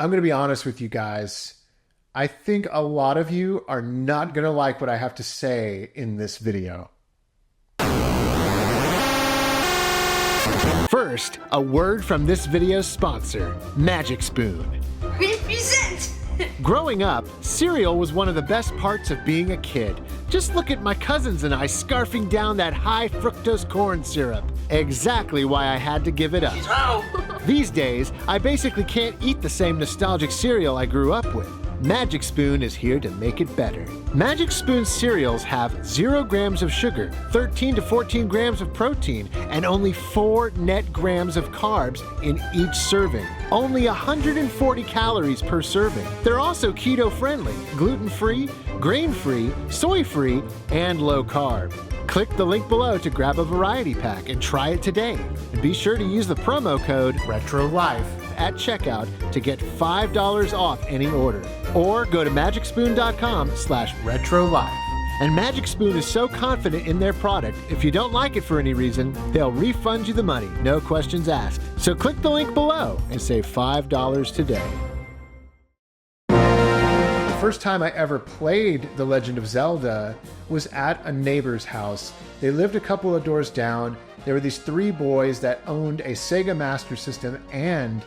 I'm going to be honest with you guys. I think a lot of you are not going to like what I have to say in this video. First, a word from this video's sponsor, Magic Spoon. Represent! Growing up, cereal was one of the best parts of being a kid. Just look at my cousins and I scarfing down that high fructose corn syrup. Exactly why I had to give it up. These days, I basically can't eat the same nostalgic cereal I grew up with. Magic Spoon is here to make it better. Magic Spoon cereals have 0 grams of sugar, 13 to 14 grams of protein, and only 4 net grams of carbs in each serving. Only 140 calories per serving. They're also keto-friendly, gluten-free, grain-free, soy-free, and low-carb. Click the link below to grab a variety pack and try it today. And be sure to use the promo code RETROLIFE at checkout to get $5 off any order. Or go to magicspoon.com/retrolife. And Magic Spoon is so confident in their product, if you don't like it for any reason, they'll refund you the money, no questions asked. So click the link below and save $5 today. The first time I ever played The Legend of Zelda was at a neighbor's house. They lived a couple of doors down. There were these 3 boys that owned a Sega Master System and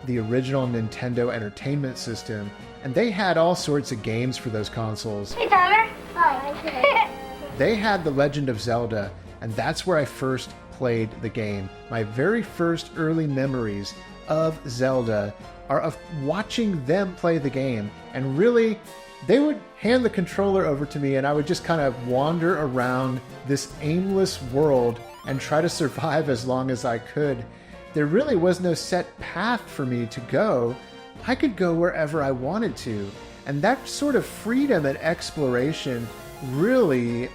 the original Nintendo Entertainment System, and they had all sorts of games for those consoles. Hey, Tyler. Hi. They had The Legend of Zelda, and that's where I first played the game. My very first early memories of Zelda are of watching them play the game, and really, they would hand the controller over to me and I would just kind of wander around this aimless world and try to survive as long as I could. There really was no set path for me to go. I could go wherever I wanted to. And that sort of freedom and exploration really,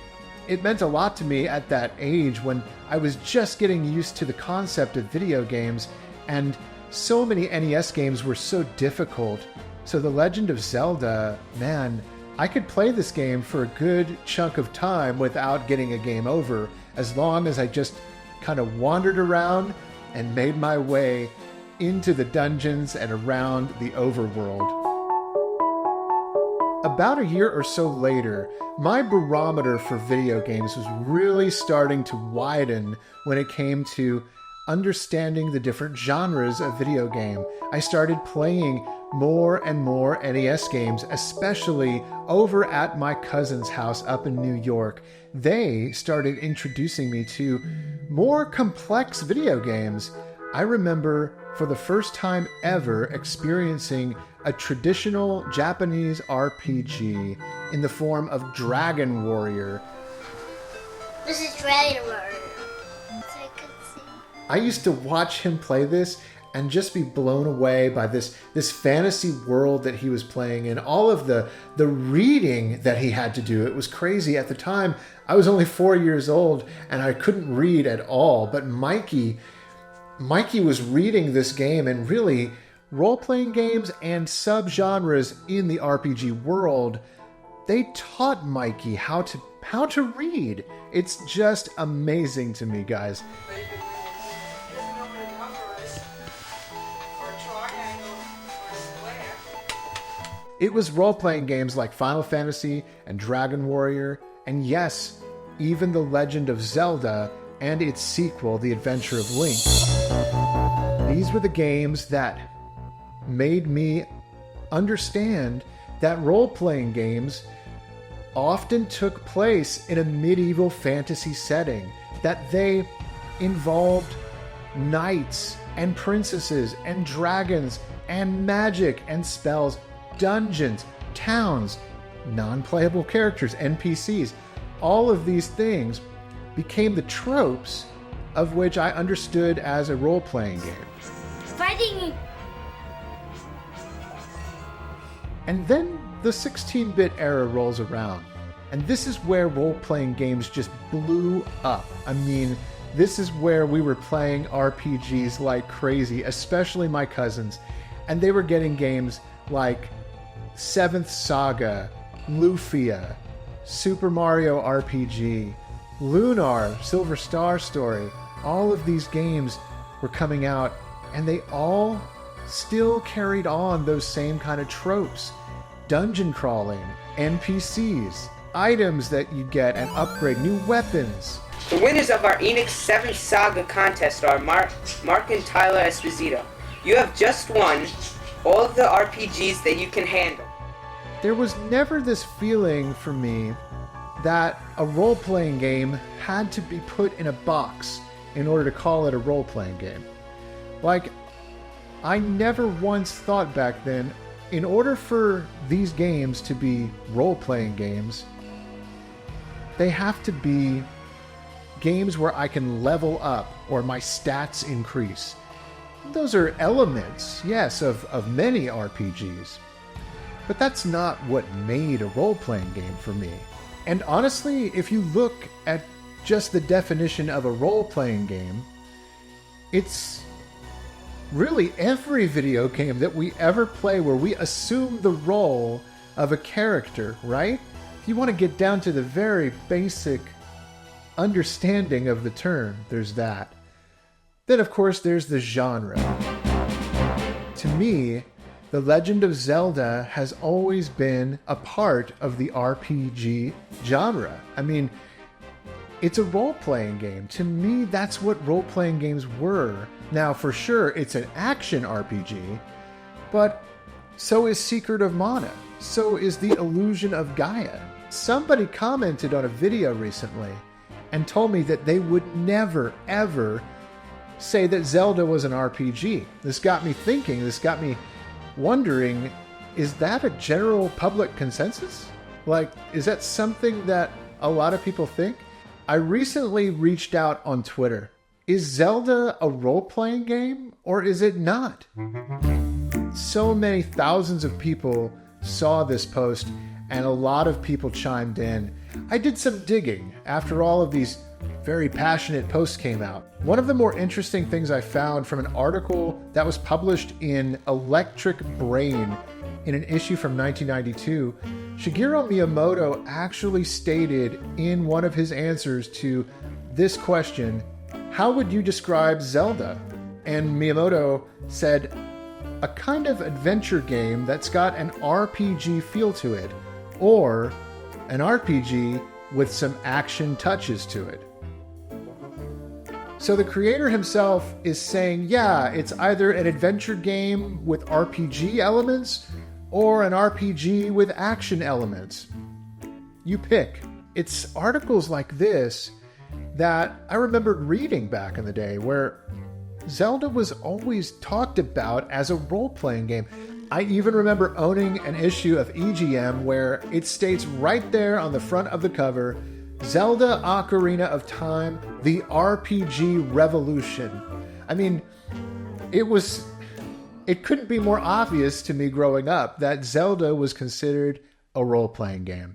it meant a lot to me at that age when I was just getting used to the concept of video games, and so many NES games were so difficult. So The Legend of Zelda, man, I could play this game for a good chunk of time without getting a game over, as long as I just kind of wandered around and made my way into the dungeons and around the overworld. About a year or so later, my barometer for video games was really starting to widen when it came to understanding the different genres of video game. I started playing more and more NES games, especially over at my cousin's house up in New York. They started introducing me to more complex video games. I remember for the first time ever experiencing a traditional Japanese RPG in the form of Dragon Warrior. This is Dragon Warrior. I used to watch him play this and just be blown away by this fantasy world that he was playing and all of the reading that he had to do. It was crazy. At the time, I was only 4 years old and I couldn't read at all. But Mikey was reading this game, and really role-playing games and subgenres in the RPG world, they taught Mikey how to read. It's just amazing to me, guys. It was role-playing games like Final Fantasy and Dragon Warrior, and yes, even The Legend of Zelda and its sequel, The Adventure of Link. These were the games that made me understand that role-playing games often took place in a medieval fantasy setting, that they involved knights and princesses and dragons and magic and spells, dungeons, towns, non-playable characters, NPCs. All of these things became the tropes of which I understood as a role-playing game. Fighting! And then the 16-bit era rolls around, and this is where role-playing games just blew up. I mean, this is where we were playing RPGs like crazy, especially my cousins, and they were getting games like Seventh Saga, Lufia, Super Mario RPG, Lunar, Silver Star Story. All of these games were coming out, and they all still carried on those same kind of tropes. Dungeon crawling, NPCs, items that you get and upgrade, new weapons. The winners of our Enix 7 Saga contest are Mark and Tyler Esposito. You have just won all of the RPGs that you can handle. There was never this feeling for me that a role-playing game had to be put in a box in order to call it a role-playing game. Like, I never once thought back then, in order for these games to be role-playing games, they have to be games where I can level up or my stats increase. Those are elements, yes, of many RPGs. But that's not what made a role-playing game for me. And honestly, if you look at just the definition of a role-playing game, it's really every video game that we ever play where we assume the role of a character, right? If you want to get down to the very basic understanding of the term, there's that. Then, of course, there's the genre. To me, The Legend of Zelda has always been a part of the RPG genre. I mean, it's a role-playing game. To me, that's what role-playing games were. Now, for sure, it's an action RPG, but so is Secret of Mana. So is The Illusion of Gaia. Somebody commented on a video recently and told me that they would never, ever say that Zelda was an RPG. This got me thinking, this got me wondering, is that a general public consensus? Like, is that something that a lot of people think? I recently reached out on Twitter. Is Zelda a role-playing game or is it not? So many thousands of people saw this post and a lot of people chimed in. I did some digging after all of these very passionate posts came out. One of the more interesting things I found from an article that was published in Electric Brain in an issue from 1992, Shigeru Miyamoto actually stated in one of his answers to this question, how would you describe Zelda? And Miyamoto said, a kind of adventure game that's got an RPG feel to it, or an RPG with some action touches to it. So the creator himself is saying, yeah, it's either an adventure game with RPG elements or an RPG with action elements. You pick. It's articles like this that I remembered reading back in the day where Zelda was always talked about as a role-playing game. I even remember owning an issue of EGM where it states right there on the front of the cover, Zelda Ocarina of Time, the RPG Revolution. I mean, it couldn't be more obvious to me growing up that Zelda was considered a role-playing game.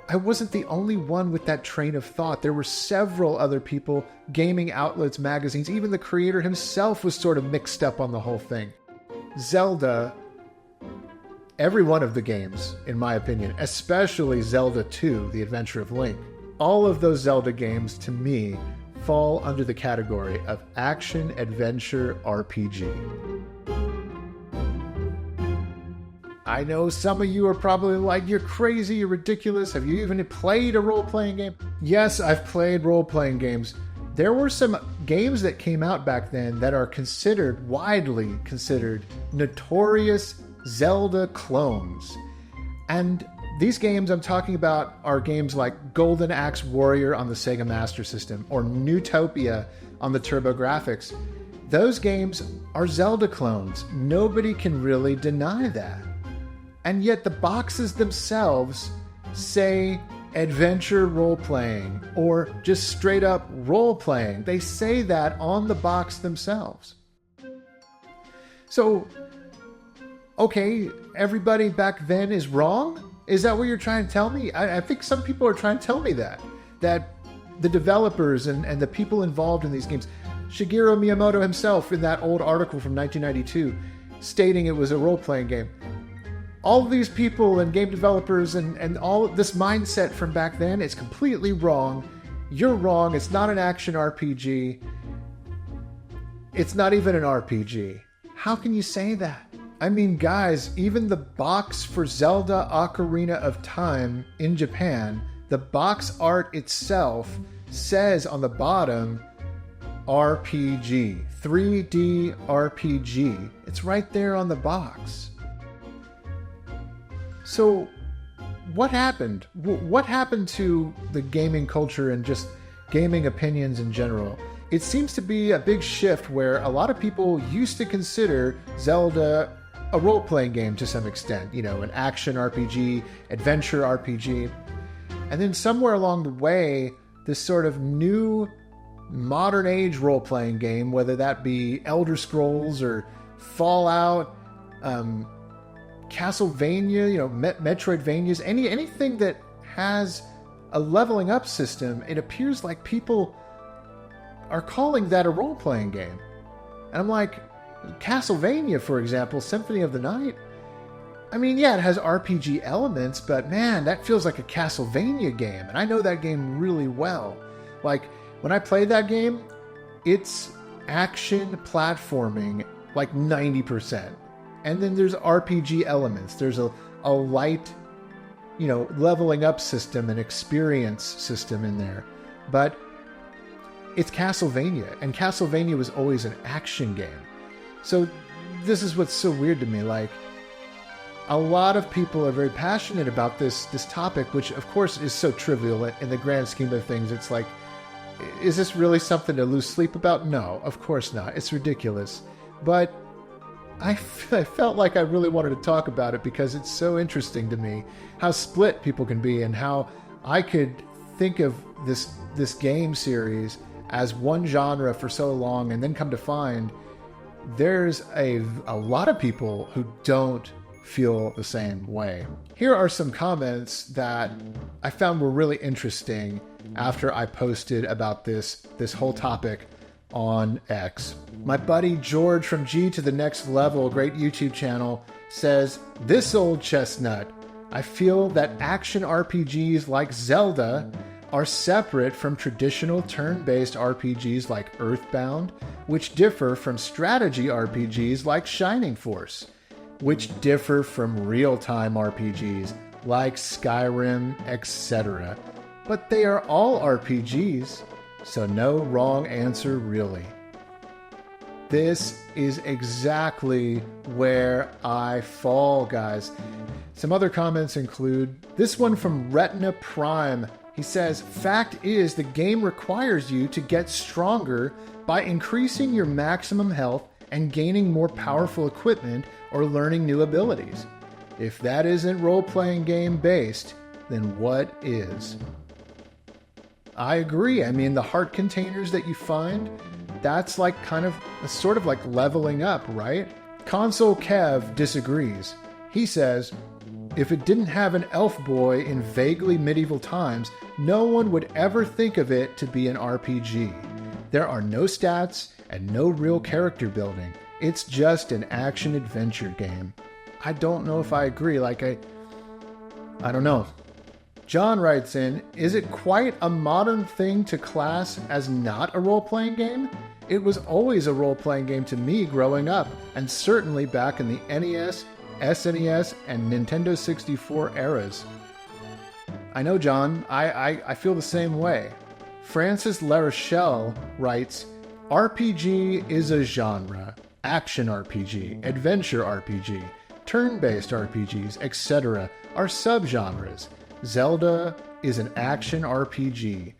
I wasn't the only one with that train of thought. There were several other people, gaming outlets, magazines, even the creator himself was sort of mixed up on the whole thing. Zelda, every one of the games, in my opinion, especially Zelda 2, The Adventure of Link, all of those Zelda games, to me, fall under the category of action-adventure RPG. I know some of you are probably like, you're crazy, you're ridiculous. Have you even played a role-playing game? Yes, I've played role-playing games. There were some games that came out back then that are widely considered notorious Zelda clones. And these games I'm talking about are games like Golden Axe Warrior on the Sega Master System or Newtopia on the TurboGrafx. Those games are Zelda clones. Nobody can really deny that. And yet the boxes themselves say adventure role-playing or just straight up role-playing. They say that on the box themselves. So, okay, everybody back then is wrong? Is that what you're trying to tell me? I think some people are trying to tell me that the developers and the people involved in these games, Shigeru Miyamoto himself in that old article from 1992 stating it was a role-playing game. All these people and game developers and all this mindset from back then is completely wrong. You're wrong. It's not an action RPG. It's not even an RPG. How can you say that? I mean, guys, even the box for Zelda Ocarina of Time in Japan, the box art itself says on the bottom, RPG, 3D RPG. It's right there on the box. So, what happened? What happened to the gaming culture and just gaming opinions in general? It seems to be a big shift where a lot of people used to consider Zelda a role-playing game to some extent, an action RPG, adventure RPG. And then somewhere along the way, this sort of new modern age role-playing game, whether that be Elder Scrolls or Fallout, Castlevania, Metroidvanias, anything that has a leveling up system, it appears like people are calling that a role-playing game. And I'm like, Castlevania, for example, Symphony of the Night, I mean, yeah, it has RPG elements, but man, that feels like a Castlevania game, and I know that game really well. Like, when I played that game, it's action platforming like 90%. And then there's RPG elements. There's a light, leveling up system and experience system in there. But it's Castlevania, and Castlevania was always an action game. So this is what's so weird to me. Like, a lot of people are very passionate about this topic, which of course is so trivial in the grand scheme of things. It's like, is this really something to lose sleep about? No, of course not. It's ridiculous. But I felt like I really wanted to talk about it because it's so interesting to me how split people can be and how I could think of this game series as one genre for so long and then come to find there's a lot of people who don't feel the same way. Here are some comments that I found were really interesting after I posted about this whole topic on X. My buddy George from G to the Next Level, great YouTube channel, says, "This old chestnut. I feel that action RPGs like Zelda are separate from traditional turn-based RPGs like Earthbound, which differ from strategy RPGs like Shining Force, which differ from real-time RPGs like Skyrim, etc. But they are all RPGs, so no wrong answer really." This is exactly where I fall, guys. Some other comments include this one from Retina Prime. He says, "Fact is, the game requires you to get stronger by increasing your maximum health and gaining more powerful equipment or learning new abilities. If that isn't role-playing game based, then what is?" I agree. I mean, the heart containers that you find, that's like sort of like leveling up, right? Console Kev disagrees. He says, "If it didn't have an elf boy in vaguely medieval times, no one would ever think of it to be an RPG. There are no stats and no real character building. It's just an action-adventure game." I don't know if I agree. I don't know. John writes in, "Is it quite a modern thing to class as not a role-playing game? It was always a role-playing game to me growing up, and certainly back in the NES, SNES, and Nintendo 64 eras." I know, John. I feel the same way. Francis LaRochelle writes, "RPG is a genre. Action RPG, adventure RPG, turn-based RPGs, etc. are subgenres. Zelda is an action RPG.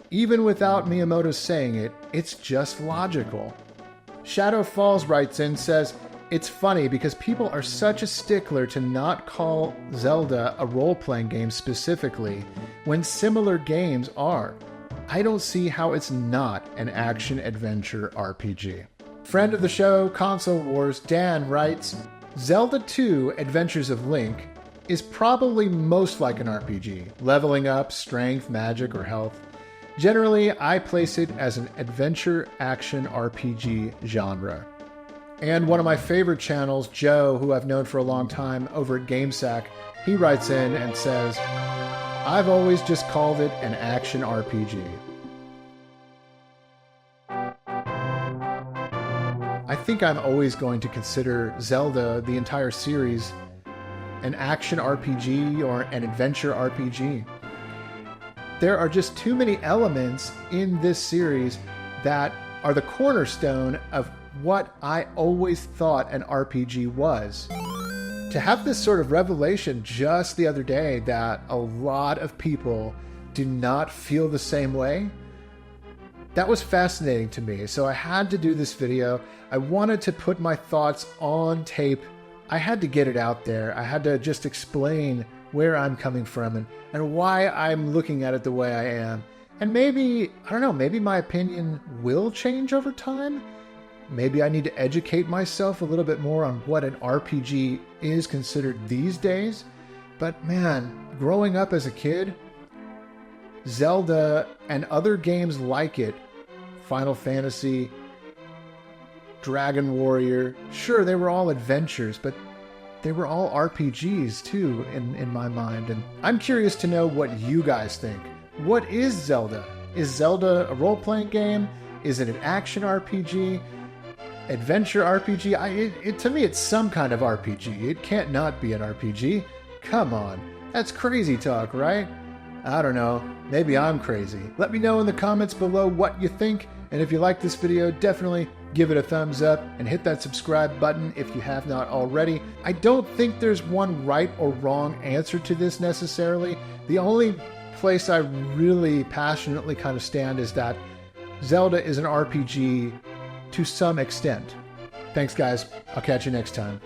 Even without Miyamoto saying it, it's just logical." Shadow Falls writes in, says, "It's funny because people are such a stickler to not call Zelda a role-playing game specifically, when similar games are. I don't see how it's not an action-adventure RPG." Friend of the show, Console Wars, Dan writes, "Zelda 2 Adventures of Link is probably most like an RPG, leveling up, strength, magic, or health. Generally, I place it as an adventure action RPG genre." And one of my favorite channels, Joe, who I've known for a long time over at GameSack, he writes in and says, "I've always just called it an action RPG." I think I'm always going to consider Zelda, the entire series, an action RPG or an adventure RPG. There are just too many elements in this series that are the cornerstone of what I always thought an RPG was. To have this sort of revelation just the other day that a lot of people do not feel the same way, that was fascinating to me. So I had to do this video. I wanted to put my thoughts on tape. I had to get it out there. I had to just explain where I'm coming from and why I'm looking at it the way I am. And maybe, I don't know, maybe my opinion will change over time. Maybe I need to educate myself a little bit more on what an RPG is considered these days. But man, growing up as a kid, Zelda and other games like it, Final Fantasy, Dragon Warrior, sure, they were all adventures, but they were all RPGs too, in my mind. And I'm curious to know what you guys think. What is Zelda? Is Zelda a role-playing game? Is it an action RPG? Adventure RPG? To me, it's some kind of RPG. It can't not be an RPG. Come on. That's crazy talk, right? I don't know. Maybe I'm crazy. Let me know in the comments below what you think. And if you like this video, definitely give it a thumbs up and hit that subscribe button if you have not already. I don't think there's one right or wrong answer to this necessarily. The only place I really passionately kind of stand is that Zelda is an RPG to some extent. Thanks, guys. I'll catch you next time.